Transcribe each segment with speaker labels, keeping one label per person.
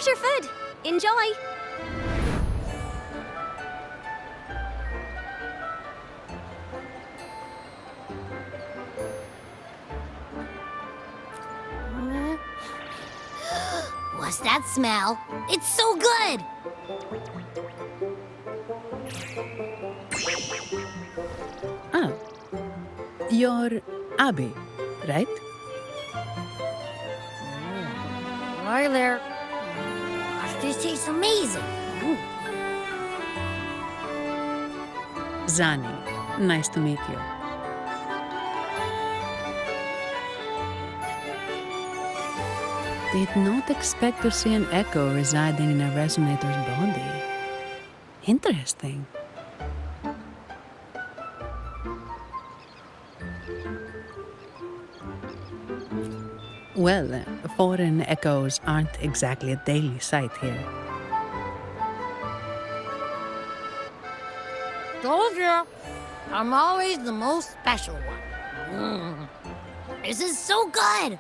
Speaker 1: your food. Enjoy.
Speaker 2: What's that smell? It's so good!
Speaker 3: Ah, you're Abby, right?
Speaker 2: Hi there. Gosh, this tastes amazing.
Speaker 3: Zani, nice to meet you. Did not expect to see an echo residing in a resonator's body. Interesting. Well, foreign echoes aren't exactly a daily sight here.
Speaker 2: Told you. I'm always the most special one. This is so good!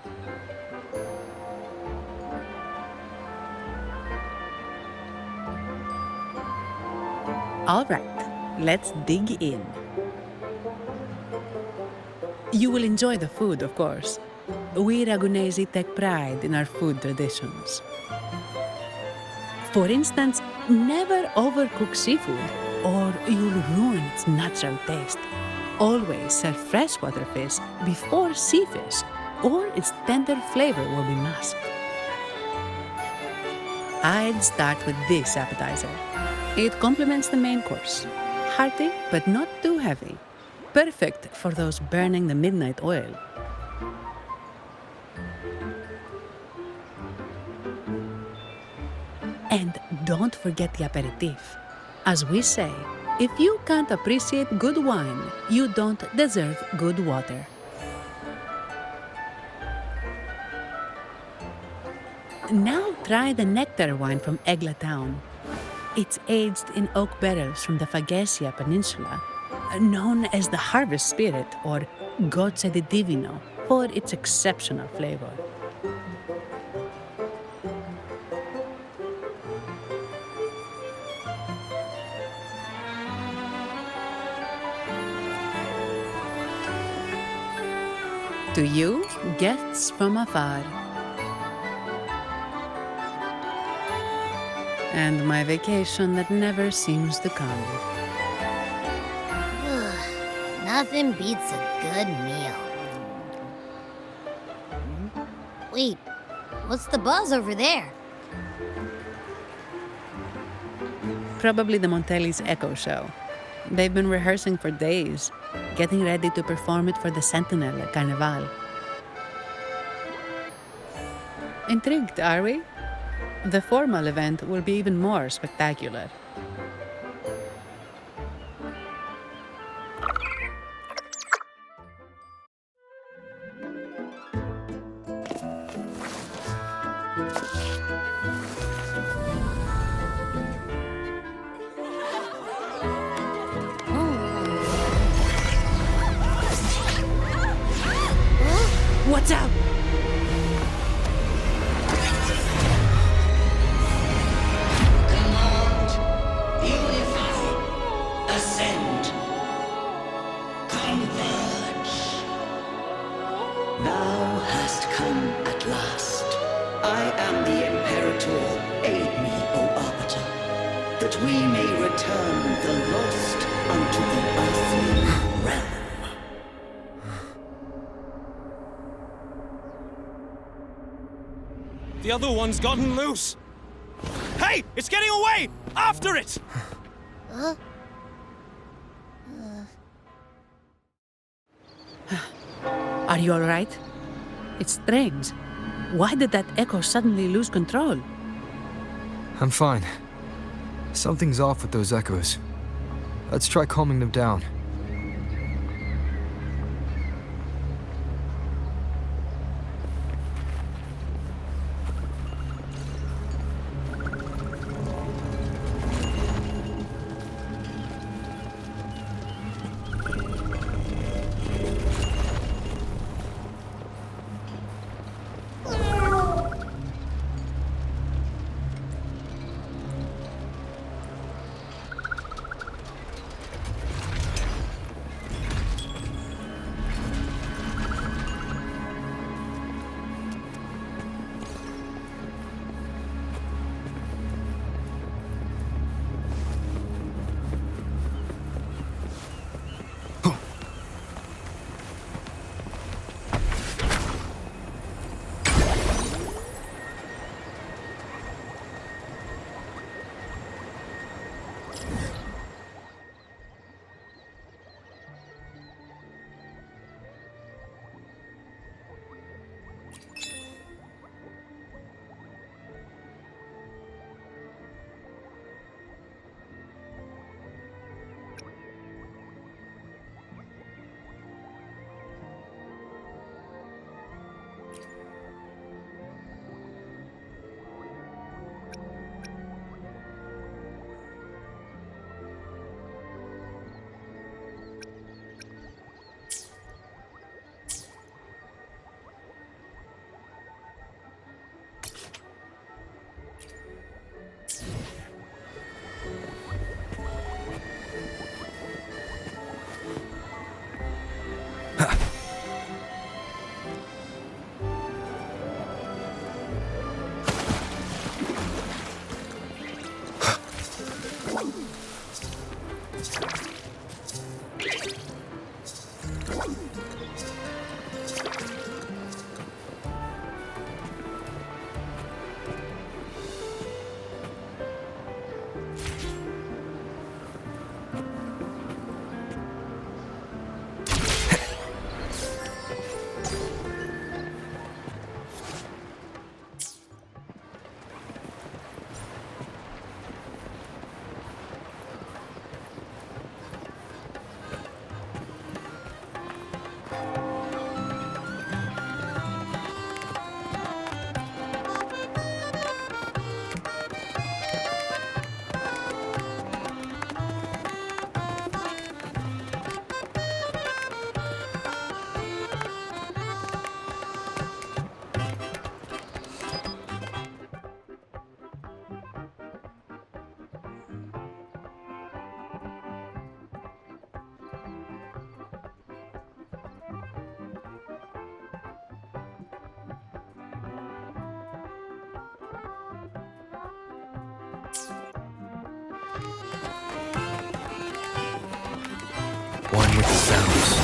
Speaker 3: All right, let's dig in. You will enjoy the food, of course. We Ragunesi take pride in our food traditions. For instance, never overcook seafood, or you'll ruin its natural taste. Always serve freshwater fish before sea fish, or its tender flavor will be masked. I'd start with this appetizer. It complements the main course. Hearty, but not too heavy. Perfect for those burning the midnight oil. And don't forget the aperitif. As we say, if you can't appreciate good wine, you don't deserve good water. Now try the nectar wine from Egla town. It's aged in oak barrels from the Faghesia Peninsula, known as the harvest spirit or Gocce di Divino for its exceptional flavor. To you, guests from afar. And my vacation that never seems to come.
Speaker 2: Nothing beats a good meal. Wait, what's the buzz over there?
Speaker 3: Probably the Montelli's Echo Show. They've been rehearsing for days, getting ready to perform it for the Sentinel at Carnival. Intrigued, are we? The formal event will be even more spectacular. Watch out!
Speaker 4: Command, unify, ascend, converge. Thou hast come at last. I am the Imperator. Aid me, O Arbiter, that we may return the lost unto the earthly realm.
Speaker 5: The other one's gotten loose. Hey! It's getting away! After it!
Speaker 3: Are you all right? It's strange. Why did that echo suddenly lose control?
Speaker 6: I'm fine. Something's off with those echoes. Let's try calming them down. One with the sounds.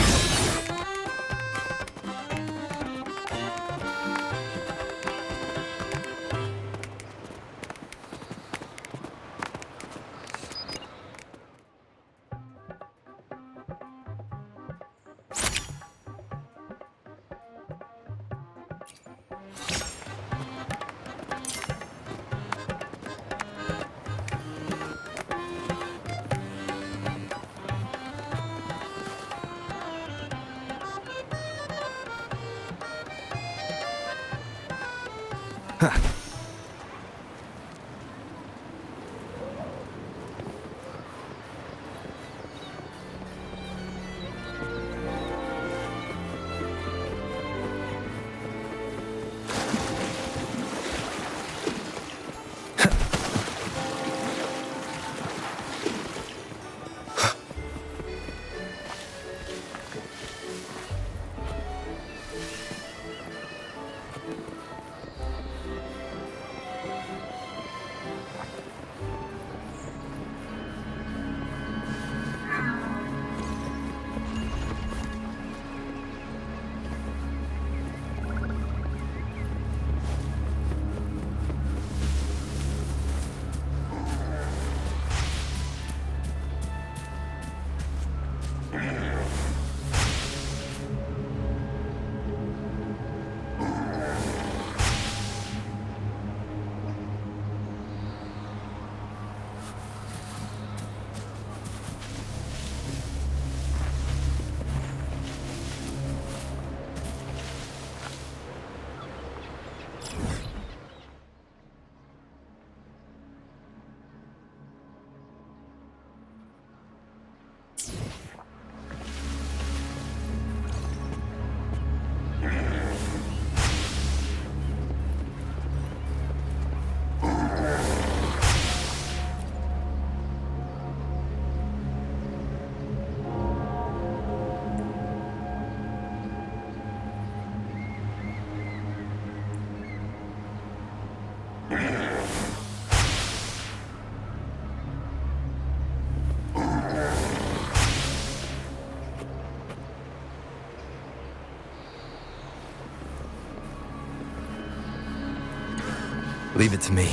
Speaker 6: Leave it to me.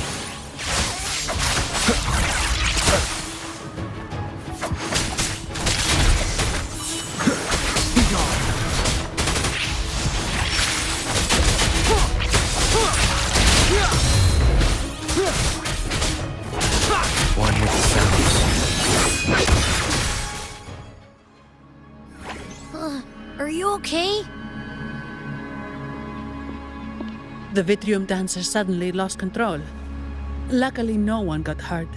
Speaker 6: One with the sounds.
Speaker 2: Are you okay?
Speaker 3: The Vitrium dancer suddenly lost control. Luckily, no one got hurt.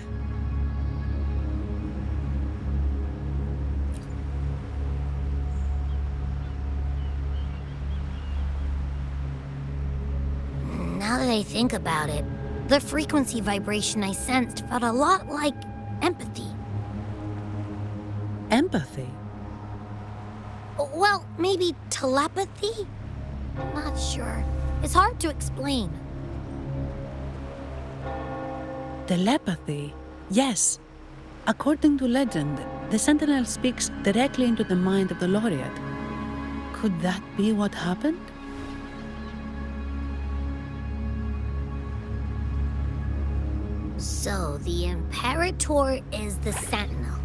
Speaker 2: Now that I think about it, the frequency vibration I sensed felt a lot like empathy.
Speaker 3: Empathy?
Speaker 2: Well, maybe telepathy? Not sure. It's hard to explain.
Speaker 3: Telepathy? Yes. According to legend, the Sentinel speaks directly into the mind of the laureate. Could that be what happened?
Speaker 2: So the Imperator is the Sentinel.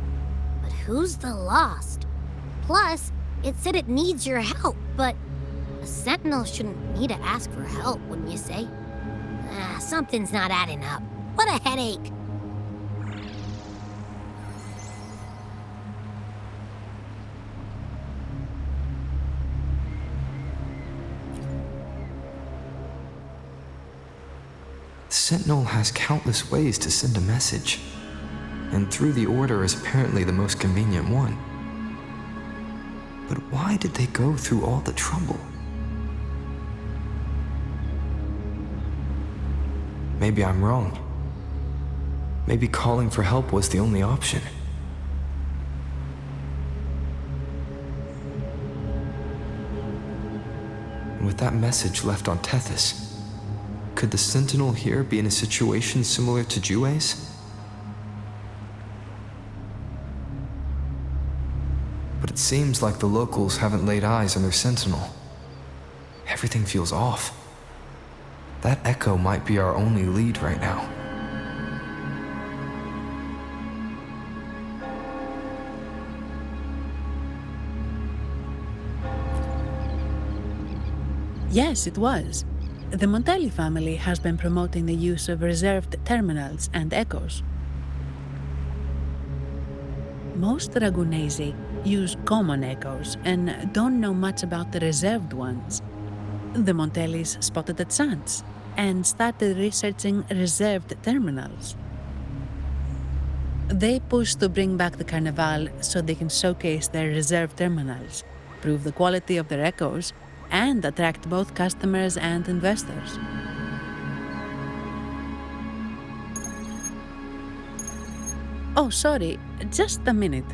Speaker 2: But who's the Lost? Plus, it said it needs your help, but a Sentinel shouldn't need to ask for help, wouldn't you say? Something's not adding up. What a headache.
Speaker 6: The Sentinel has countless ways to send a message, and through the Order is apparently the most convenient one. But why did they go through all the trouble? Maybe I'm wrong. Maybe calling for help was the only option. And with that message left on Tethys, could the Sentinel here be in a situation similar to Jue's? But it seems like the locals haven't laid eyes on their Sentinel. Everything feels off. That echo might be our only lead right now.
Speaker 3: Yes, it was. The Montelli family has been promoting the use of reserved terminals and echoes. Most Ragunesi use common echoes and don't know much about the reserved ones. The Montellis spotted a chance and started researching reserved terminals. They pushed to bring back the Carnival so they can showcase their reserved terminals, prove the quality of their echoes, and attract both customers and investors. Oh, sorry, just a minute.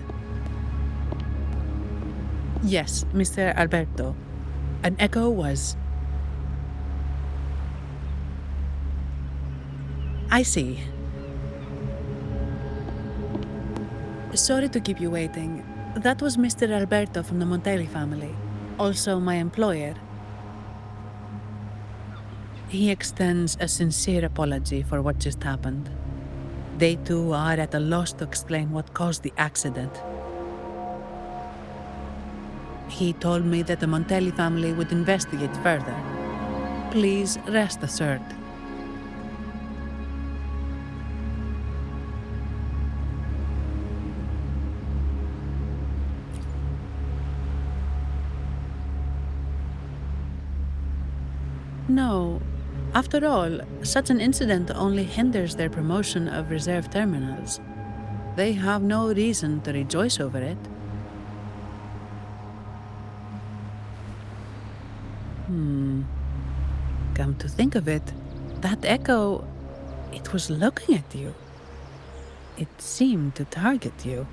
Speaker 3: Yes, Mr. Alberto. An echo was... I see. Sorry to keep you waiting. That was Mr. Alberto from the Montelli family, also my employer. He extends a sincere apology for what just happened. They too are at a loss to explain what caused the accident. He told me that the Montelli family would investigate further. Please rest assured. No. After all, such an incident only hinders their promotion of reserve terminals. They have no reason to rejoice over it. Come to think of it, that echo, it was looking at you. It seemed to target you.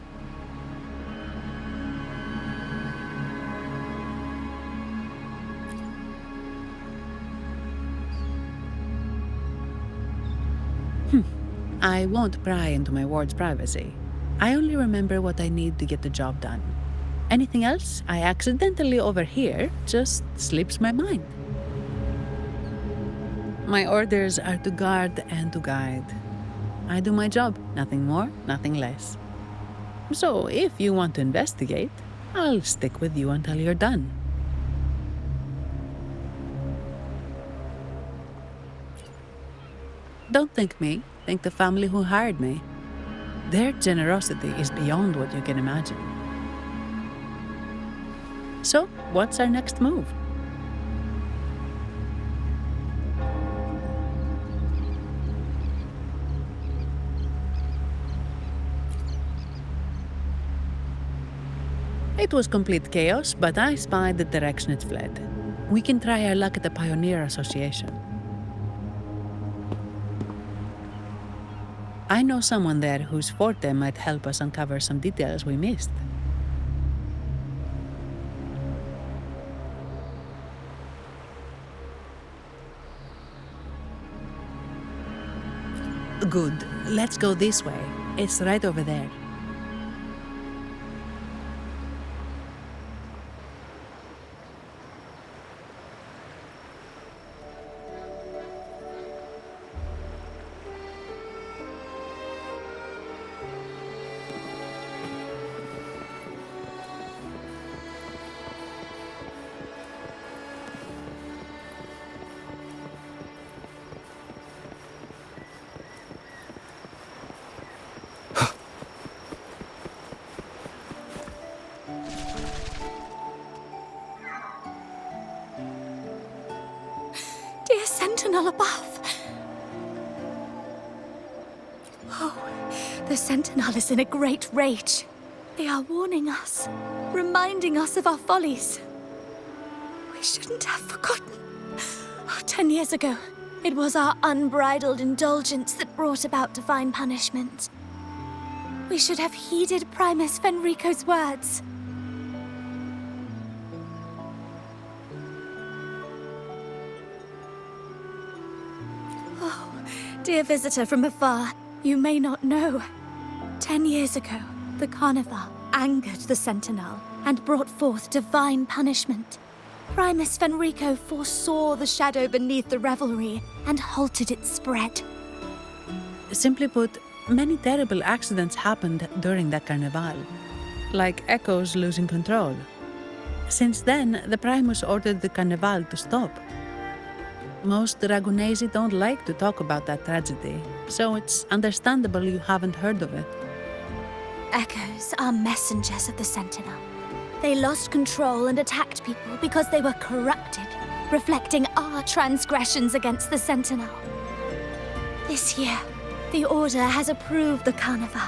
Speaker 3: I won't pry into my ward's privacy. I only remember what I need to get the job done. Anything else I accidentally overhear just slips my mind. My orders are to guard and to guide. I do my job, nothing more, nothing less. So if you want to investigate, I'll stick with you until you're done. Don't thank me, thank the family who hired me. Their generosity is beyond what you can imagine. So, what's our next move? It was complete chaos, but I spied the direction it fled. We can try our luck at the Pioneer Association. I know someone there whose forte might help us uncover some details we missed. Good. Let's go this way. It's right over there.
Speaker 1: sentinel above. Oh, the sentinel is in a great rage. They are warning us, reminding us of our follies. We shouldn't have forgotten. 10 years ago, it was our unbridled indulgence that brought about divine punishment. We should have heeded Primus Fenrico's words. Oh, dear visitor from afar, you may not know. 10 years ago, the Carnival angered the Sentinel and brought forth divine punishment. Primus Fenrico foresaw the shadow beneath the revelry and halted its spread.
Speaker 3: Simply put, many terrible accidents happened during that carnival, like Echoes losing control. Since then, the Primus ordered the carnival to stop. Most Ragunesi don't like to talk about that tragedy, so it's understandable you haven't heard of it.
Speaker 1: Echoes are messengers of the Sentinel. They lost control and attacked people because they were corrupted, reflecting our transgressions against the Sentinel. This year, the Order has approved the Carnival.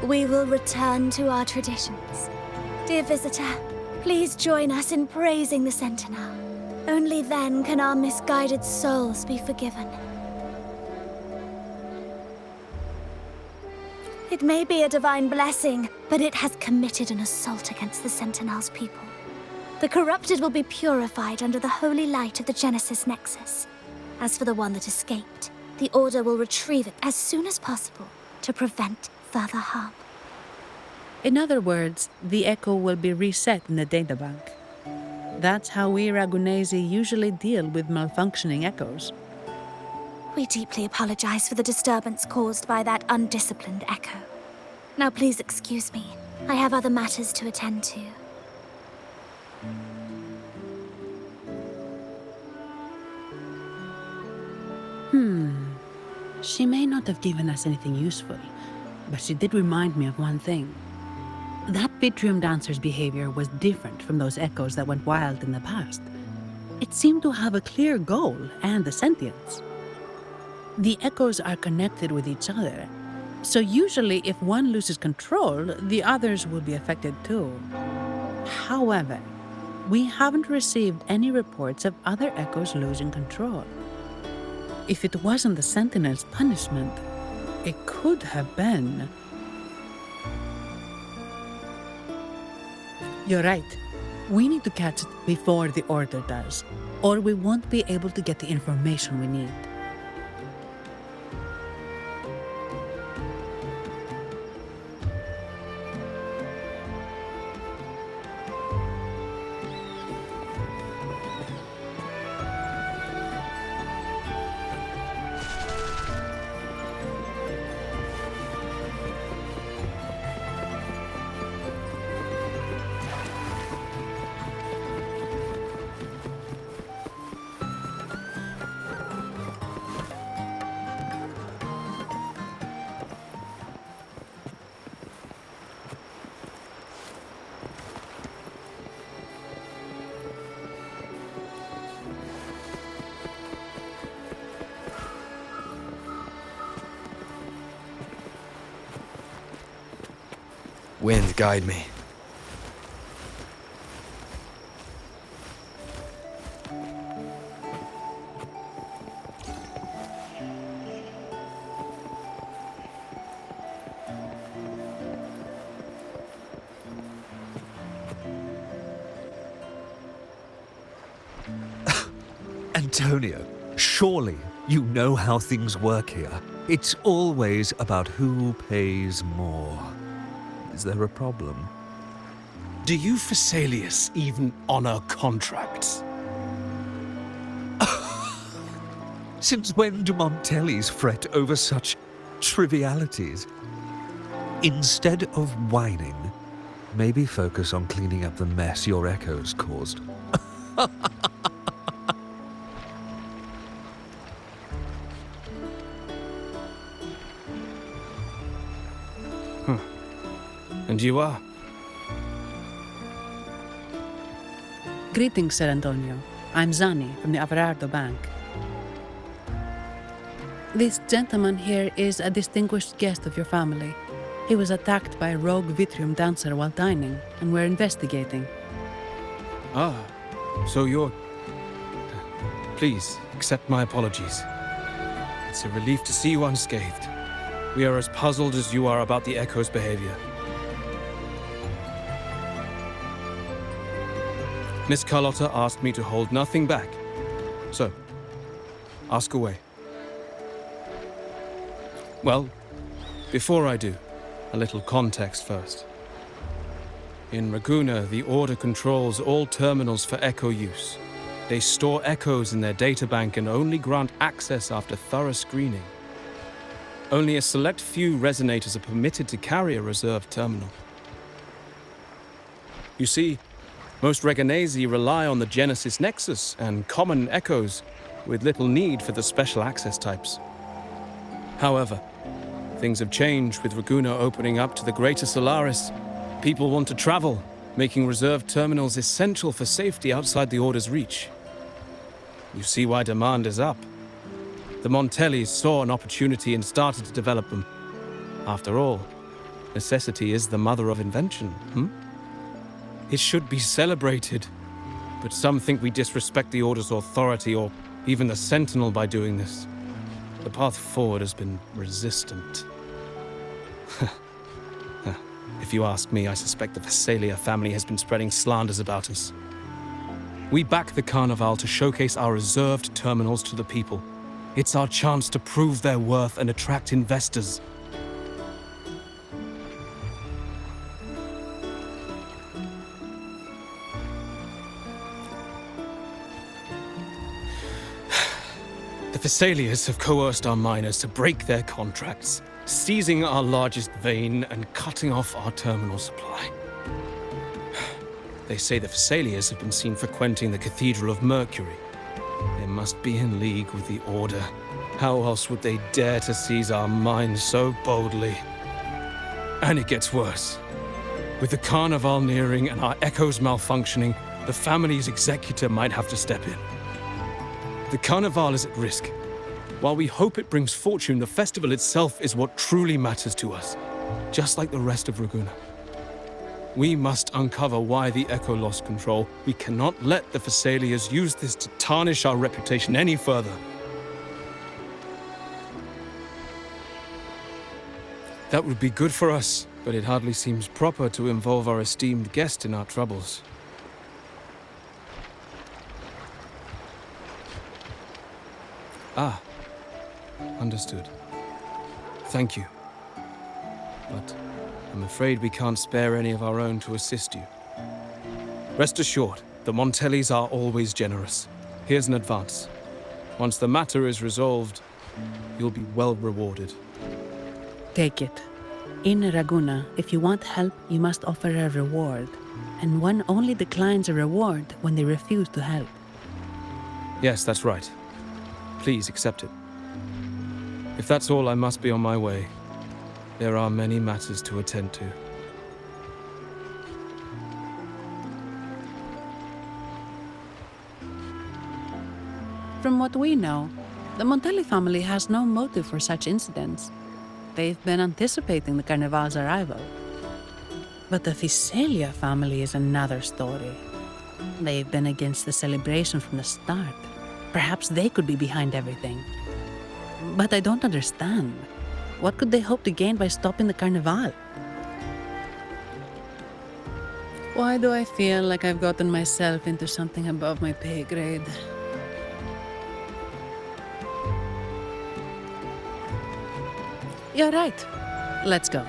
Speaker 1: We will return to our traditions. Dear visitor, please join us in praising the Sentinel. Only then can our misguided souls be forgiven. It may be a divine blessing, but it has committed an assault against the Sentinel's people. The corrupted will be purified under the holy light of the Genesis Nexus. As for the one that escaped, the Order will retrieve it as soon as possible to prevent further harm.
Speaker 3: In other words, the Echo will be reset in the databank. That's how we Ragunesi usually deal with malfunctioning Echoes.
Speaker 1: We deeply apologize for the disturbance caused by that undisciplined Echo. Now please excuse me. I have other matters to attend to.
Speaker 3: She may not have given us anything useful, but she did remind me of one thing. That Vitrium dancer's behavior was different from those Echoes that went wild in the past. It seemed to have a clear goal and a sentience. The Echoes are connected with each other, so usually if one loses control, the others will be affected too. However, we haven't received any reports of other Echoes losing control. If it wasn't the Sentinel's punishment, it could have been... You're right. We need to catch it before the Order does, or we won't be able to get the information we need.
Speaker 6: Wind, guide me.
Speaker 7: Antonio, surely you know how things work here. It's always about who pays more. Is there a problem?
Speaker 5: Do you Phasaelius even honor contracts?
Speaker 7: Since when do Montellis fret over such trivialities? Instead of whining, maybe focus on cleaning up the mess your Echoes caused.
Speaker 5: And you are?
Speaker 3: Greetings, Sir Antonio. I'm Zani from the Averardo Bank. This gentleman here is a distinguished guest of your family. He was attacked by a rogue Vitrium dancer while dining, and we're investigating.
Speaker 5: Ah, so you're... Please, accept my apologies. It's a relief to see you unscathed. We are as puzzled as you are about the Echo's behavior. Miss Carlotta asked me to hold nothing back. So, ask away. Well, before I do, a little context first. In Raguna, the Order controls all terminals for Echo use. They store echoes in their databank and only grant access after thorough screening. Only a select few resonators are permitted to carry a reserved terminal. You see, most Reganesi rely on the Genesis Nexus and common echoes, with little need for the special access types. However, things have changed with Raguna opening up to the greater Solaris. People want to travel, making reserved terminals essential for safety outside the Order's reach. You see why demand is up. The Montellis saw an opportunity and started to develop them. After all, necessity is the mother of invention, It should be celebrated, but some think we disrespect the Order's authority or even the Sentinel by doing this. The path forward has been resistant. If you ask me, I suspect the Phasalia family has been spreading slanders about us. We back the Carnival to showcase our reserved terminals to the people. It's our chance to prove their worth and attract investors. The Phasalias have coerced our miners to break their contracts, seizing our largest vein and cutting off our terminal supply. They say the Phasalias have been seen frequenting the Cathedral of Mercury. They must be in league with the Order. How else would they dare to seize our mines so boldly? And it gets worse. With the Carnival nearing and our echoes malfunctioning, the family's executor might have to step in. The Carnival is at risk. While we hope it brings fortune, the festival itself is what truly matters to us, just like the rest of Raguna. We must uncover why the Echo lost control. We cannot let the Phasalias use this to tarnish our reputation any further. That would be good for us, but it hardly seems proper to involve our esteemed guest in our troubles. Ah, understood. Thank you. But I'm afraid we can't spare any of our own to assist you. Rest assured, the Montellis are always generous. Here's an advance. Once the matter is resolved, you'll be well rewarded.
Speaker 3: Take it. In Raguna, if you want help, you must offer a reward. And one only declines a reward when they refuse to help.
Speaker 5: Yes, that's right. Please accept it. If that's all, I must be on my way. There are many matters to attend to.
Speaker 3: From what we know, the Montelli family has no motive for such incidents. They've been anticipating the Carnival's arrival. But the Phasalia family is another story. They've been against the celebration from the start. Perhaps they could be behind everything. But I don't understand. What could they hope to gain by stopping the Carnival? Why do I feel like I've gotten myself into something above my pay grade? You're right. Let's go.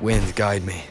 Speaker 6: Wind, guide me.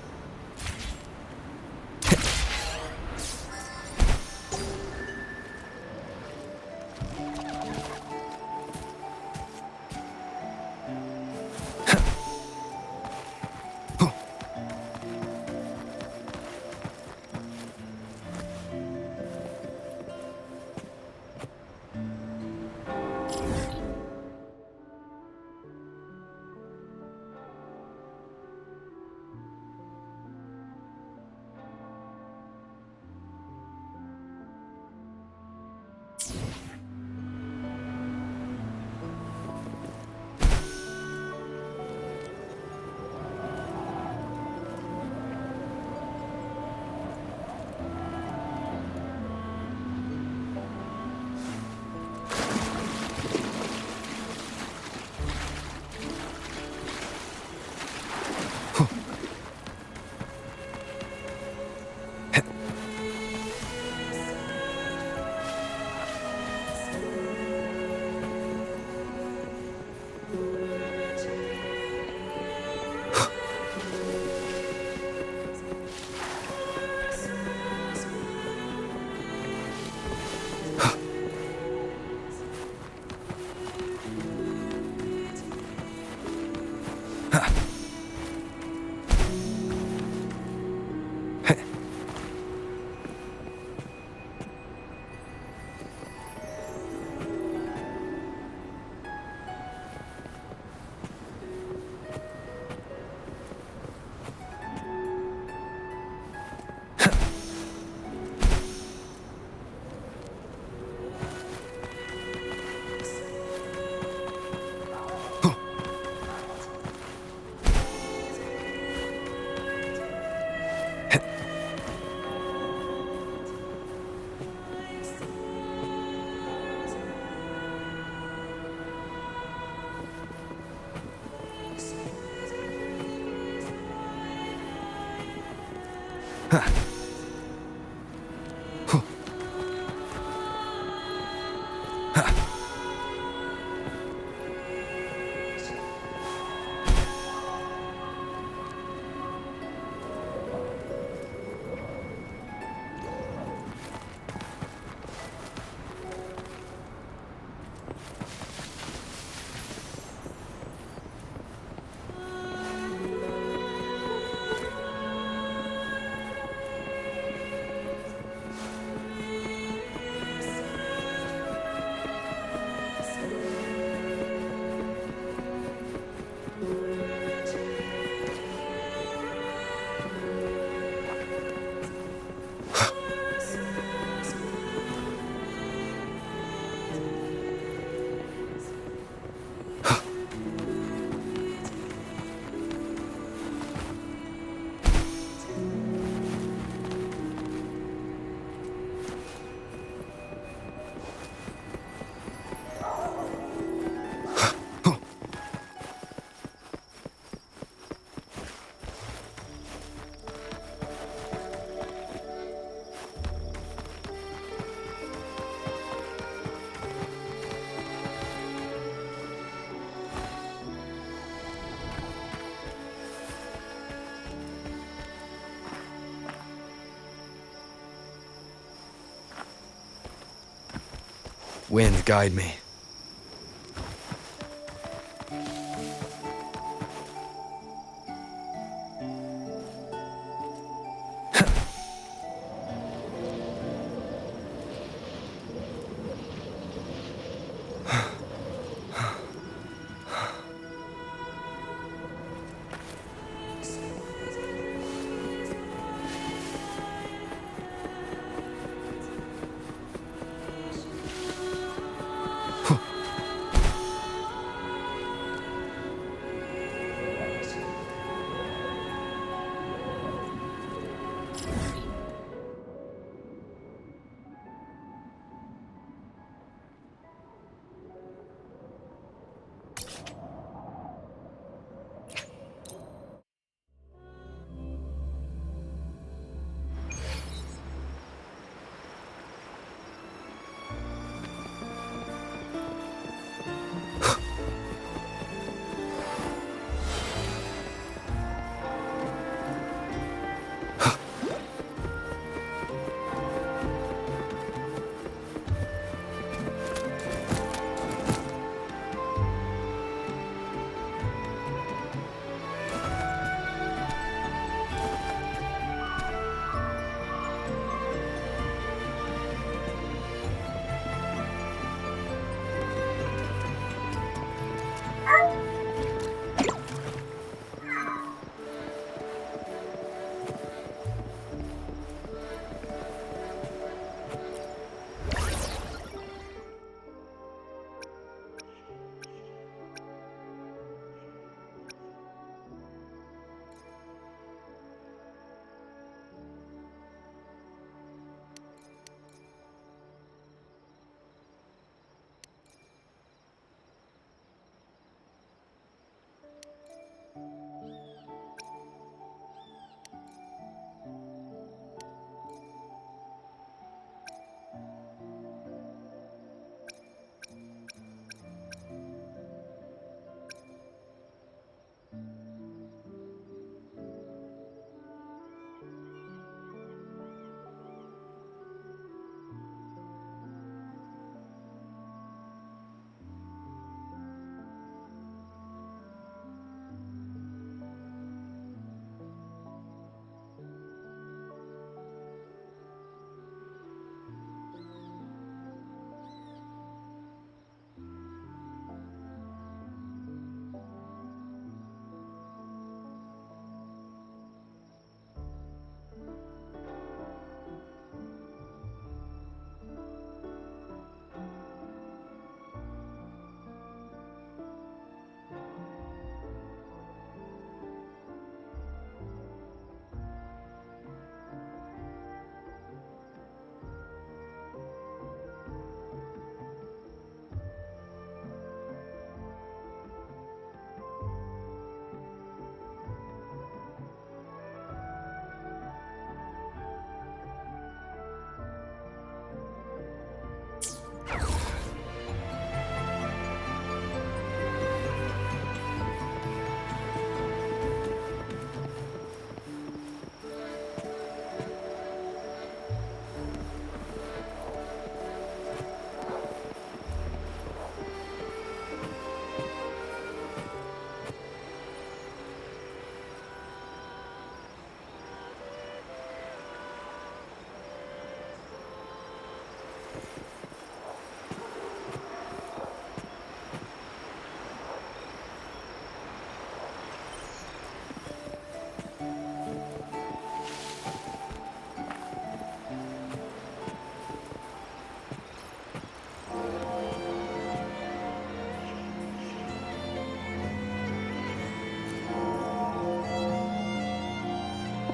Speaker 6: Wind, guide me.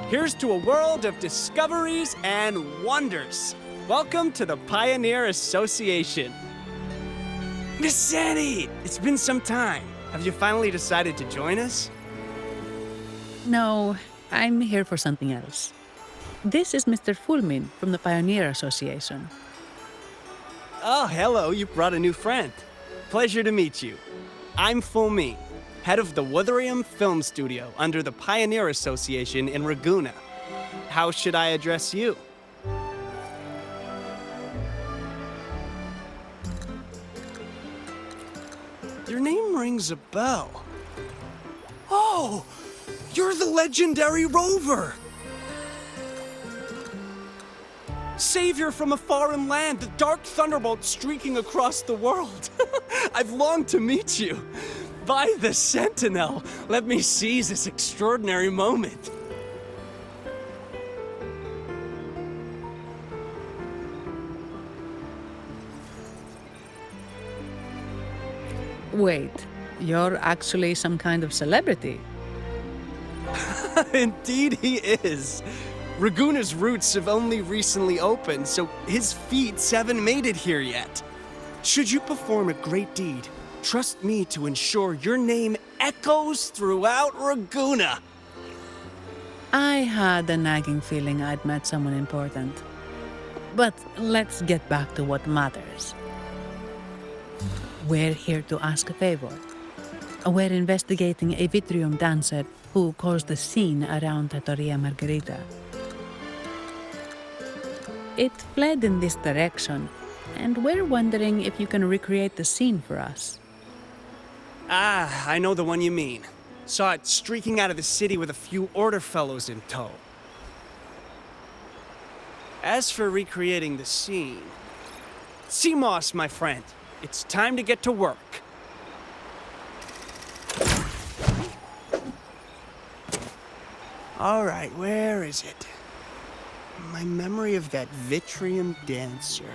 Speaker 8: Here's to a world of discoveries and wonders. Welcome to the Pioneer Association. Miss Sandy, it's been some time. Have you finally decided to join us?
Speaker 3: No, I'm here for something else. This is Mr. Fulmin from the Pioneer Association.
Speaker 8: Oh, hello, you brought a new friend. Pleasure to meet you. I'm Fulmin, head of the Wuthering Film Studio under the Pioneer Association in Ragunna. How should I address you? Your name rings a bell. Oh, you're the legendary Rover! Savior from a foreign land, the dark thunderbolt streaking across the world. I've longed to meet you. By the Sentinel, let me seize this extraordinary moment.
Speaker 3: Wait, you're actually some kind of celebrity.
Speaker 8: Indeed he is. Ragunna's roots have only recently opened, so his feats haven't made it here yet. Should you perform a great deed, trust me to ensure your name echoes throughout Ragunna.
Speaker 3: I had a nagging feeling I'd met someone important. But let's get back to what matters. We're here to ask a favor. We're investigating a Vitrium dancer who caused a scene around Trattoria Margherita. It fled in this direction, and we're wondering if you can recreate the scene for us.
Speaker 8: Ah, I know the one you mean. Saw it streaking out of the city with a few order fellows in tow. As for recreating the scene... CMOS, my friend, it's time to get to work. All right, where is it? My memory of that Vitrium dancer.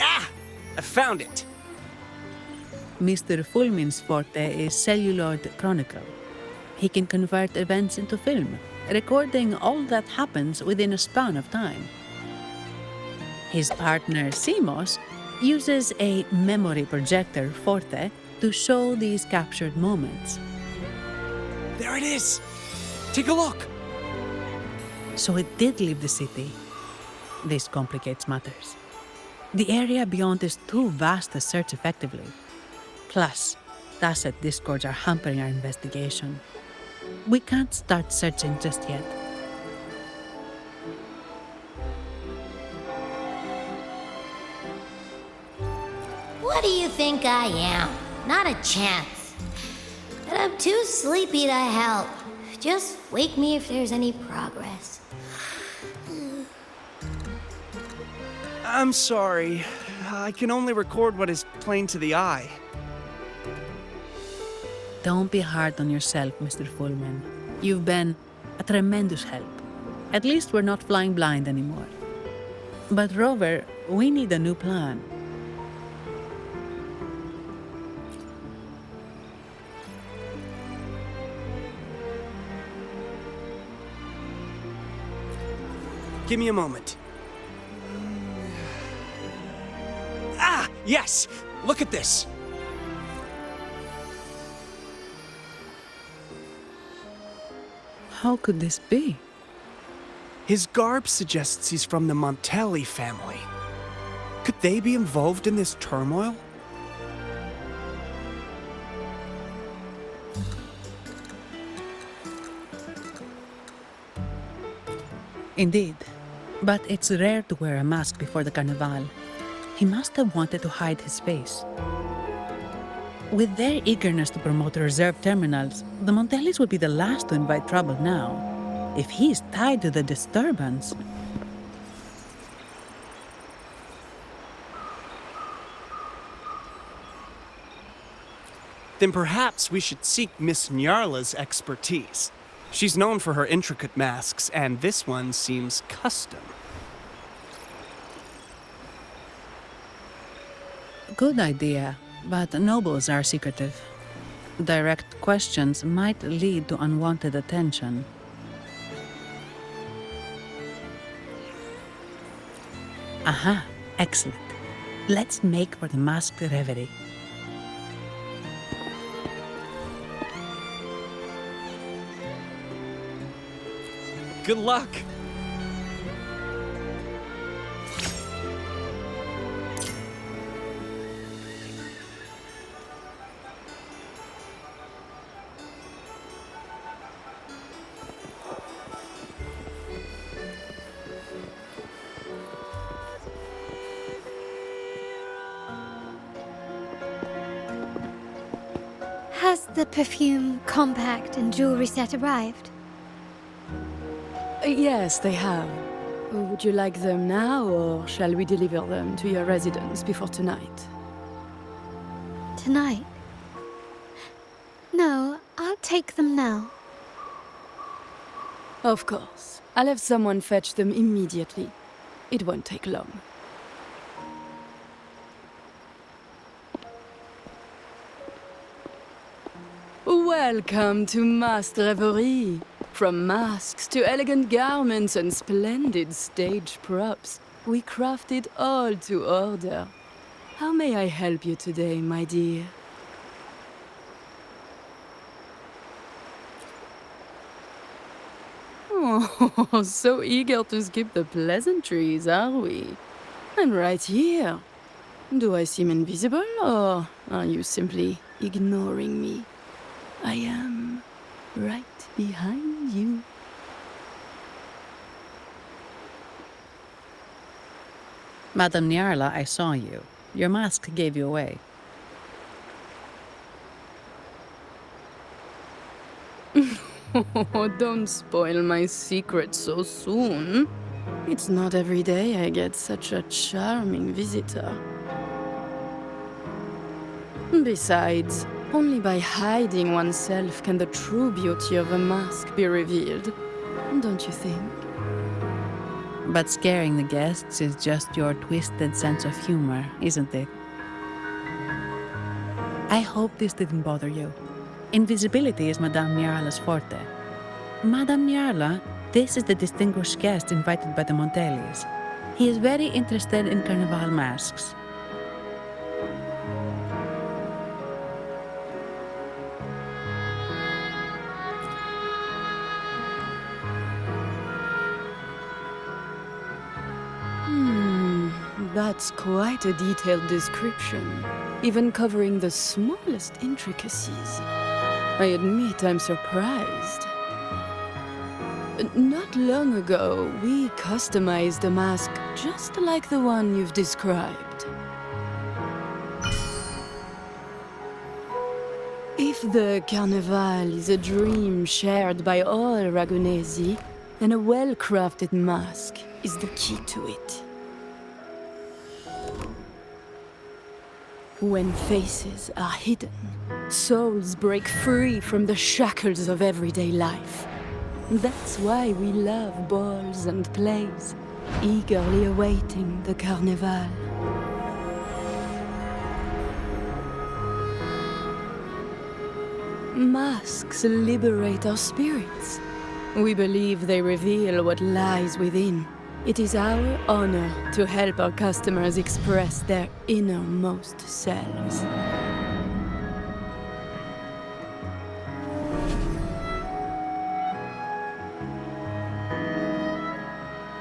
Speaker 8: Ah! I found it!
Speaker 3: Mr. Fulmin's forte is celluloid chronicle. He can convert events into film, recording all that happens within a span of time. His partner, CMOS, uses a memory projector forte to show these captured moments.
Speaker 8: There it is! Take a look!
Speaker 3: So it did leave the city. This complicates matters. The area beyond is too vast to search effectively. Plus, Tacet discords are hampering our investigation. We can't start searching just yet.
Speaker 2: What do you think I am? Not a chance. And I'm too sleepy to help. Just wake me if there's any progress.
Speaker 8: I'm sorry. I can only record what is plain to the eye.
Speaker 3: Don't be hard on yourself, Mr. Fulman. You've been a tremendous help. At least we're not flying blind anymore. But Rover, we need a new plan.
Speaker 8: Give me a moment. Ah, yes! Look at this!
Speaker 3: How could this be?
Speaker 8: His garb suggests he's from the Montelli family. Could they be involved in this turmoil?
Speaker 3: Indeed. But it's rare to wear a mask before the Carnival. He must have wanted to hide his face. With their eagerness to promote reserve terminals, the Montellis would be the last to invite trouble now. If he's tied to the disturbance...
Speaker 8: Then perhaps we should seek Miss Nyarla's expertise. She's known for her intricate masks, and this one seems custom.
Speaker 3: Good idea, but nobles are secretive. Direct questions might lead to unwanted attention. Aha, excellent. Let's make for the masked reverie.
Speaker 8: Good luck!
Speaker 9: Has the perfume, compact, and jewelry set arrived?
Speaker 10: Yes, they have. Would you like them now, or shall we deliver them to your residence before tonight?
Speaker 9: Tonight? No, I'll take them now.
Speaker 10: Of course. I'll have someone fetch them immediately. It won't take long. Welcome to Masked Reverie. From masks to elegant garments and splendid stage props, we craft it all to order. How may I help you today, my dear? Oh, so eager to skip the pleasantries, are we? I'm right here. Do I seem invisible, or are you simply ignoring me? I am right behind you.
Speaker 3: Madame Nyarla, I saw you. Your mask gave you away.
Speaker 10: Oh, don't spoil my secret so soon. It's not every day I get such a charming visitor. Besides, only by hiding oneself can the true beauty of a mask be revealed. Don't you think?
Speaker 3: But scaring the guests is just your twisted sense of humor, isn't it? I hope this didn't bother you. Invisibility is Madame Nyarla's forte. Madame Nyarla, this is the distinguished guest invited by the Montellis. He is very interested in carnival masks.
Speaker 10: That's quite a detailed description, even covering the smallest intricacies. I admit I'm surprised. Not long ago, we customized a mask just like the one you've described. If the Carnival is a dream shared by all Ragunesi, then a well-crafted mask is the key to it. When faces are hidden, souls break free from the shackles of everyday life. That's why we love balls and plays, eagerly awaiting the Carnival. Masks liberate our spirits. We believe they reveal what lies within. It is our honor to help our customers express their innermost selves.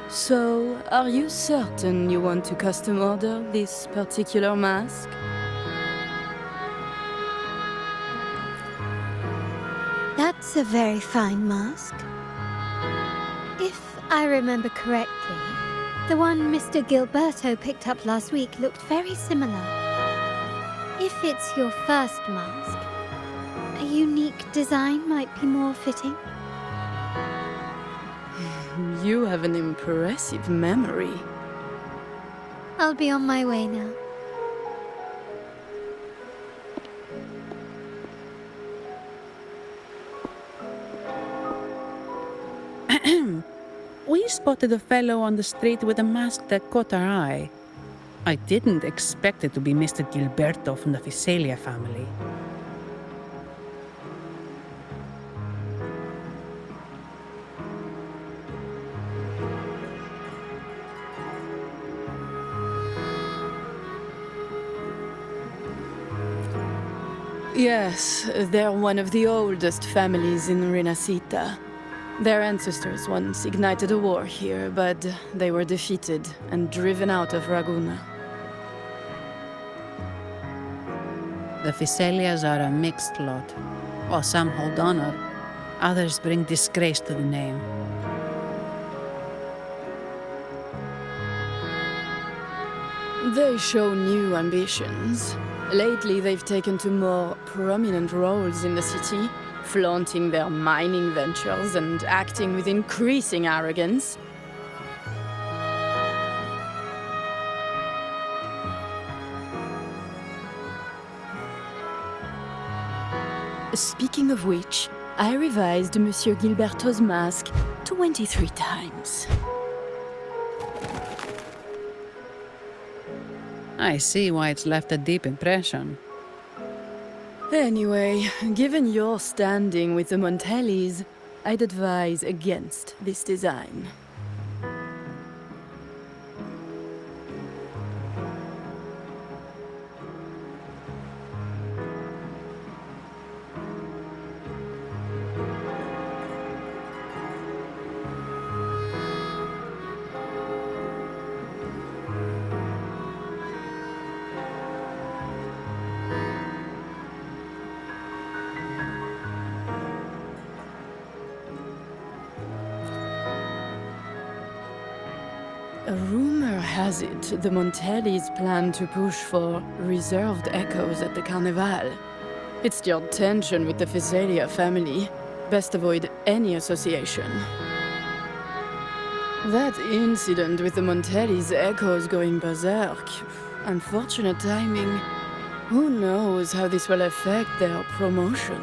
Speaker 10: So, are you certain you want to custom order this particular mask?
Speaker 9: That's a very fine mask. If I remember correctly, the one Mr. Gilberto picked up last week looked very similar. If it's your first mask, a unique design might be more fitting.
Speaker 10: You have an impressive memory.
Speaker 9: I'll be on my way now.
Speaker 3: We spotted a fellow on the street with a mask that caught our eye. I didn't expect it to be Mr. Gilberto from the Visalia family.
Speaker 10: Yes, they're one of the oldest families in Renacita. Their ancestors once ignited a war here, but they were defeated and driven out of Raguna.
Speaker 3: The Phycelias are a mixed lot. While some hold honor, others bring disgrace to the name.
Speaker 10: They show new ambitions. Lately, they've taken to more prominent roles in the city, flaunting their mining ventures and acting with increasing arrogance. Speaking of which, I revised Monsieur Gilberto's mask 23 times.
Speaker 3: I see why it's left a deep impression.
Speaker 10: Anyway, given your standing with the Montellis, I'd advise against this design. A rumor has it the Montellis plan to push for reserved echoes at the Carnival. It stirred tension with the Physalia family. Best avoid any association. That incident with the Montellis' echoes going berserk. Unfortunate timing. Who knows how this will affect their promotion?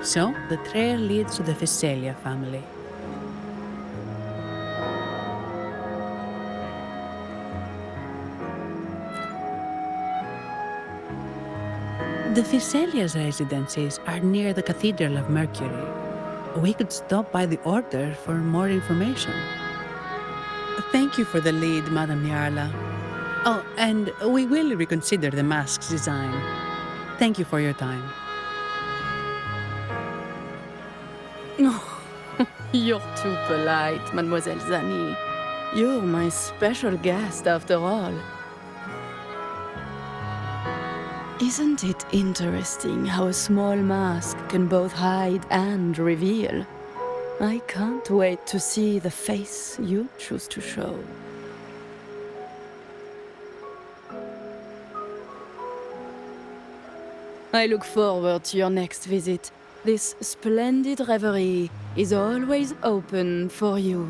Speaker 3: So, the trail leads to the Physalia family. The Physalia's residences are near the Cathedral of Mercury. We could stop by the Order for more information. Thank you for the lead, Madame Yarla. Oh, and we will reconsider the mask's design. Thank you for your time.
Speaker 10: Oh, you're too polite, Mademoiselle Zani. You're my special guest, after all. Isn't it interesting how a small mask can both hide and reveal? I can't wait to see the face you choose to show. I look forward to your next visit. This splendid reverie is always open for you.